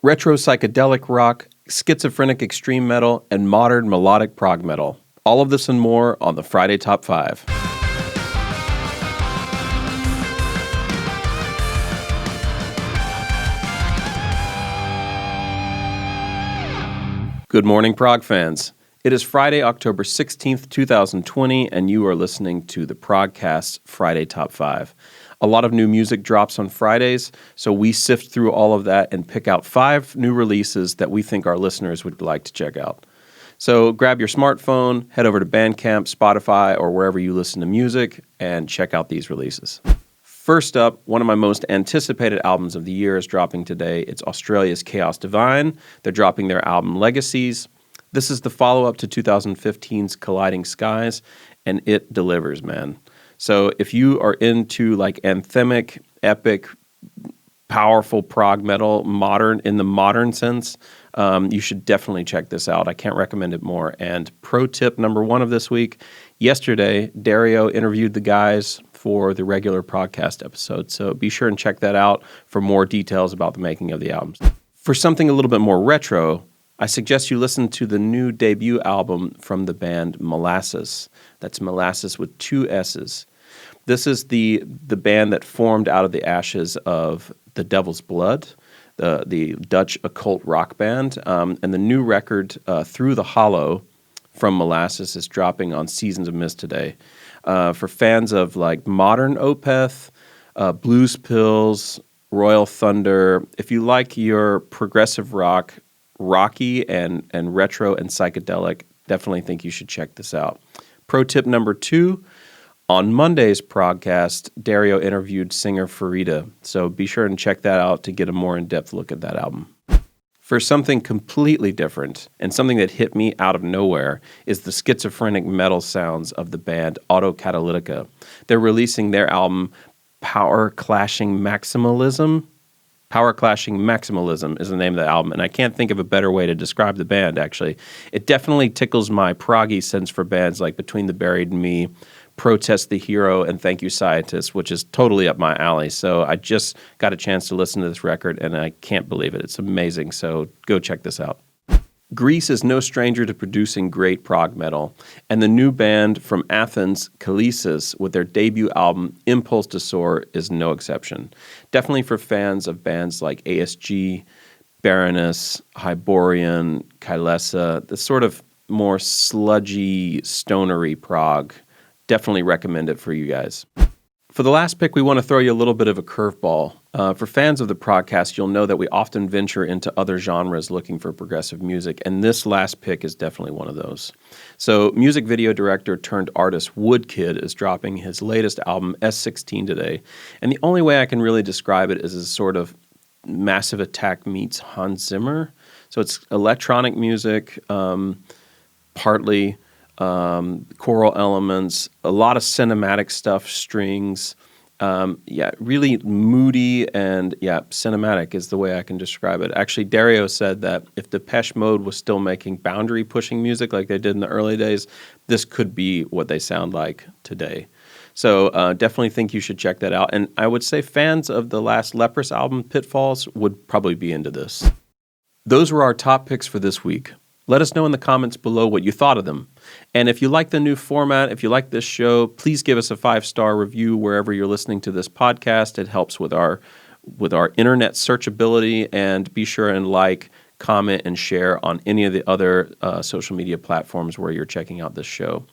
retro psychedelic rock, schizophrenic extreme metal, and modern melodic prog metal. All of this and more on the Friday Top 5. Good morning, prog fans. It is Friday, October 16th, 2020, and you are listening to the Progcast Friday Top 5. A lot of new music drops on Fridays, so we sift through all of that and pick out 5 new releases that we think our listeners would like to check out. So grab your smartphone, head over to Bandcamp, Spotify, or wherever you listen to music, and check out these releases. First up, one of my most anticipated albums of the year is dropping today. It's Australia's Chaos Divine. They're dropping their album Legacies. This is the follow-up to 2015's Colliding Skies, and it delivers, man. So if you are into like anthemic, epic, powerful prog metal, modern in the modern sense, you should definitely check this out. I can't recommend it more. And pro tip number 1 of this week, yesterday, Dario interviewed the guys for the regular Progcast episode. So be sure and check that out for more details about the making of the albums. For something a little bit more retro, I suggest you listen to the new debut album from the band Molassess. That's Molassess with 2 S's. This is the band that formed out of the ashes of The Devil's Blood, the Dutch occult rock band. And the new record, Through the Hollow, from Molassess is dropping on Seasons of Mist today. For fans of like modern Opeth, Blues Pills, Royal Thunder, if you like your progressive rock, rocky and retro and psychedelic, definitely think you should check this out. Pro tip number 2, on Monday's Progcast, Dario interviewed singer Farida, so be sure and check that out to get a more in-depth look at that album. For something completely different, and something that hit me out of nowhere, is the schizophrenic metal sounds of the band Autocatalytica. They're releasing their album Powerclashing Maximalism. Powerclashing Maximalism is the name of the album, and I can't think of a better way to describe the band, actually. It definitely tickles my proggy sense for bands like Between the Buried and Me, Protest the Hero, and Thank You Scientist, which is totally up my alley. So I just got a chance to listen to this record, and I can't believe it. It's amazing, so go check this out. Greece is no stranger to producing great prog metal, and the new band from Athens, Calyces, with their debut album Impulse to Soar, is no exception. Definitely for fans of bands like ASG, Baroness, Hyborian, Calyces, the sort of more sludgy, stonery prog. Definitely recommend it for you guys. For the last pick, we want to throw you a little bit of a curveball. For fans of the Progcast, you'll know that we often venture into other genres looking for progressive music, and this last pick is definitely one of those. So music video director turned artist Woodkid is dropping his latest album, S16, today, and the only way I can really describe it is as sort of Massive Attack meets Hans Zimmer. So it's electronic music, partly choral elements, a lot of cinematic stuff, strings. Really moody and cinematic is the way I can describe it. Actually, Dario said that if Depeche Mode was still making boundary-pushing music like they did in the early days, this could be what they sound like today. So definitely think you should check that out. And I would say fans of the last Leprous album, Pitfalls, would probably be into this. Those were our top picks for this week. Let us know in the comments below what you thought of them. And if you like the new format, if you like this show, please give us a 5-star review wherever you're listening to this podcast. It helps with our internet searchability, and be sure and like, comment, and share on any of the other social media platforms where you're checking out this show.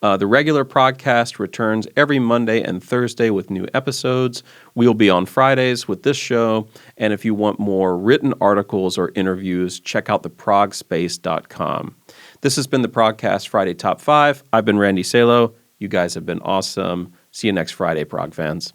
The regular Progcast returns every Monday and Thursday with new episodes. We'll be on Fridays with this show, and if you want more written articles or interviews, check out the Progspace.com. This has been the Progcast Friday Top 5. I've been Randy Salo. You guys have been awesome. See you next Friday, prog fans.